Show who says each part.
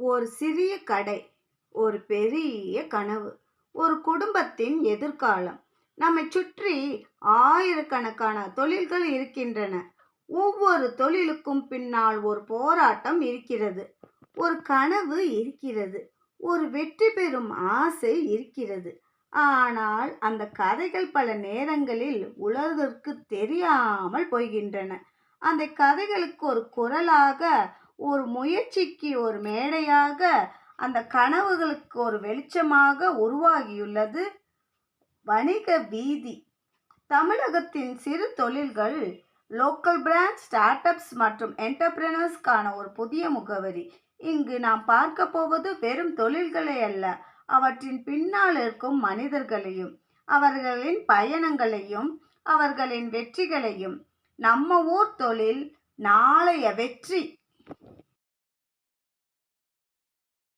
Speaker 1: ஒரு சிறிய கடை, ஒரு பெரிய கனவு, ஒரு குடும்பத்தின் எதிர்காலம். நம்மைச் சுற்றி ஆயிரக்கணக்கான தொழில்கள் இருக்கின்றன. ஒவ்வொரு தொழிலுக்கும் பின்னால் ஒரு போராட்டம் இருக்கிறது. ஒரு கனவு இருக்கிறது. ஒரு வெற்றி பெறும் ஆசை இருக்கிறது. ஆனால் அந்த கதைகள் பல நேரங்களில் உலகிற்கு தெரியாமல் போகின்றன. அந்த கதைகளுக்கு ஒரு குரலாக, ஒரு முயற்சிக்கு ஒரு மேடையாக, அந்த கனவுகளுக்கு ஒரு வெளிச்சமாக உருவாகியுள்ளது வணிக வீதி. தமிழகத்தின் சிறு தொழில்கள், லோக்கல் பிராண்ட், ஸ்டார்ட் அப்ஸ் மற்றும் என்டர்பிரினர்ஸ்க்கான ஒரு புதிய முகவரி. இங்கு நாம் பார்க்க போவது வெறும் தொழில்களை அல்ல, அவற்றின் பின்னால் இருக்கும் மனிதர்களையும், அவர்களின் பயணங்களையும், அவர்களின் வெற்றிகளையும். நம்ம ஊர் தொழில் நாளைய வெற்றி.